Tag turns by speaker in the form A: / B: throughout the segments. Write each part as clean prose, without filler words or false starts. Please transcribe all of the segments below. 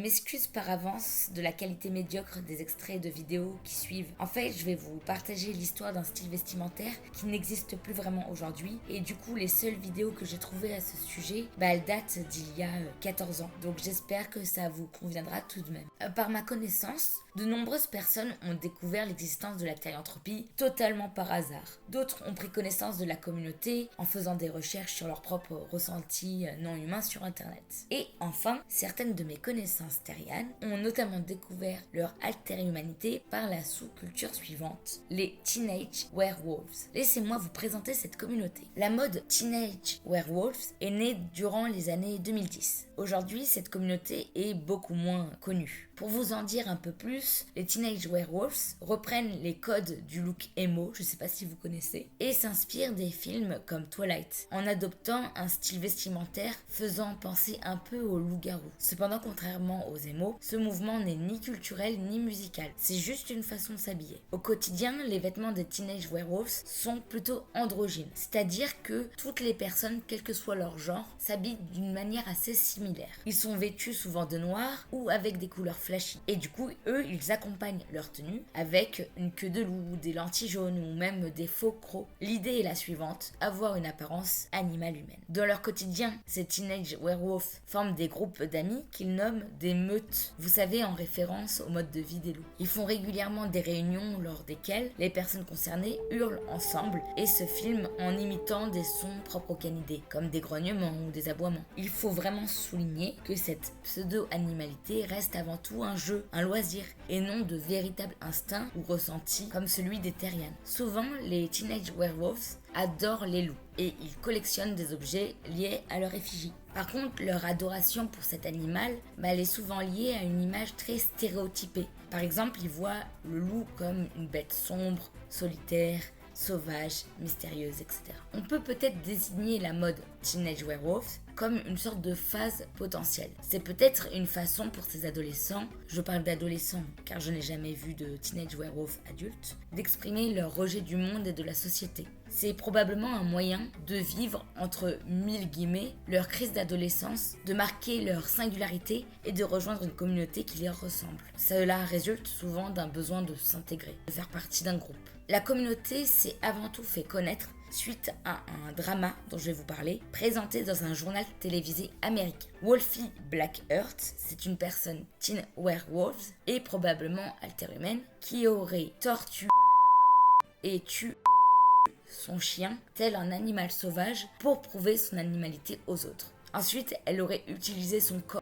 A: m'excuse par avance de la qualité médiocre des extraits de vidéos qui suivent. En fait, je vais vous partager l'histoire d'un style vestimentaire qui n'existe plus vraiment aujourd'hui. Et du coup, les seules vidéos que j'ai trouvées à ce sujet, elles datent d'il y a 14 ans. Donc j'espère que ça vous conviendra tout de même. Par ma connaissance, de nombreuses personnes ont découvert l'existence de la thérianthropie totalement par hasard. D'autres ont pris connaissance de la communauté en faisant des recherches sur leurs propres ressentis non humains sur Internet. Et enfin, certaines de mes connaissances terrianes ont notamment découvert leur alter-humanité par la sous-culture suivante, les Teenage Werewolves. Laissez-moi vous présenter cette communauté. La mode Teenage Werewolves est née durant les années 2010. Aujourd'hui, cette communauté est beaucoup moins connue. Pour vous en dire un peu plus, les Teenage Werewolves reprennent les codes du look emo, je sais pas si vous connaissez, et s'inspirent des films comme Twilight, en adoptant un style vestimentaire faisant penser un peu au loup-garou. Cependant, contrairement aux emo, ce mouvement n'est ni culturel ni musical, c'est juste une façon de s'habiller. Au quotidien, les vêtements des Teenage Werewolves sont plutôt androgynes, c'est-à-dire que toutes les personnes, quel que soit leur genre, s'habillent d'une manière assez similaire. Ils sont vêtus souvent de noir ou avec des couleurs flashy. Et du coup, eux, ils accompagnent leur tenue avec une queue de loup, des lentilles jaunes ou même des faux crocs. L'idée est la suivante, avoir une apparence animale humaine. Dans leur quotidien, ces Teenage Werewolves forment des groupes d'amis qu'ils nomment des meutes. Vous savez, en référence au mode de vie des loups. Ils font régulièrement des réunions lors desquelles les personnes concernées hurlent ensemble et se filment en imitant des sons propres aux canidés, comme des grognements ou des aboiements. Il faut vraiment souligner que cette pseudo-animalité reste avant tout un jeu, un loisir, et non de véritable instinct ou ressenti comme celui des terrianes. Souvent, les Teenage Werewolves adorent les loups et ils collectionnent des objets liés à leur effigie. Par contre, leur adoration pour cet animal, elle est souvent liée à une image très stéréotypée. Par exemple, ils voient le loup comme une bête sombre, solitaire, sauvage, mystérieuse, etc. On peut peut-être désigner la mode Teenage Werewolves comme une sorte de phase potentielle. C'est peut-être une façon pour ces adolescents, je parle d'adolescents car je n'ai jamais vu de Teenage Werewolf adultes, d'exprimer leur rejet du monde et de la société. C'est probablement un moyen de vivre, entre mille guillemets, leur crise d'adolescence, de marquer leur singularité et de rejoindre une communauté qui les ressemble. Cela résulte souvent d'un besoin de s'intégrer, de faire partie d'un groupe. La communauté s'est avant tout fait connaître suite à un drama dont je vais vous parler, présenté dans un journal télévisé américain. Wolfie Blackhurst, c'est une personne teen werewolf et probablement alter-humaine qui aurait torturé et tué son chien tel un animal sauvage pour prouver son animalité aux autres. Ensuite, elle aurait utilisé son corps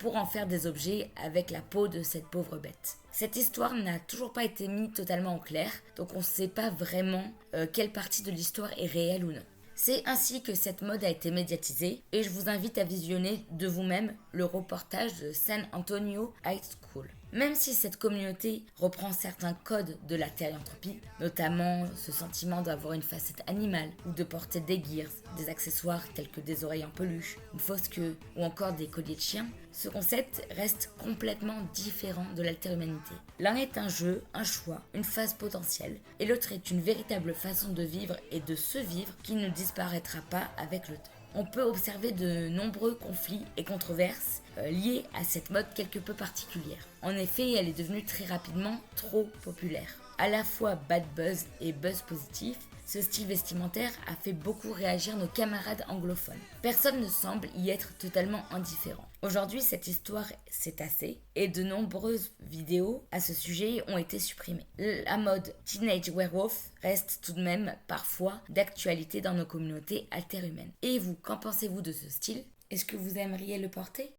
A: pour en faire des objets avec la peau de cette pauvre bête. Cette histoire n'a toujours pas été mise totalement au clair, donc on ne sait pas vraiment quelle partie de l'histoire est réelle ou non. C'est ainsi que cette mode a été médiatisée et je vous invite à visionner de vous-même le reportage de San Antonio High School. Même si cette communauté reprend certains codes de la thérianthropie, notamment ce sentiment d'avoir une facette animale ou de porter des gears, des accessoires tels que des oreilles en peluche, une fausse queue ou encore des colliers de chien, ce concept reste complètement différent de l'alter-humanité. L'un est un jeu, un choix, une phase potentielle, et l'autre est une véritable façon de vivre et de se vivre qui ne disparaîtra pas avec le temps. On peut observer de nombreux conflits et controverses liés à cette mode quelque peu particulière. En effet, elle est devenue très rapidement trop populaire. À la fois bad buzz et buzz positif, ce style vestimentaire a fait beaucoup réagir nos camarades anglophones. Personne ne semble y être totalement indifférent. Aujourd'hui, cette histoire s'est tassée et de nombreuses vidéos à ce sujet ont été supprimées. La mode Teenage Werewolf reste tout de même parfois d'actualité dans nos communautés alter-humaines. Et vous, qu'en pensez-vous de ce style ? Est-ce que vous aimeriez le porter ?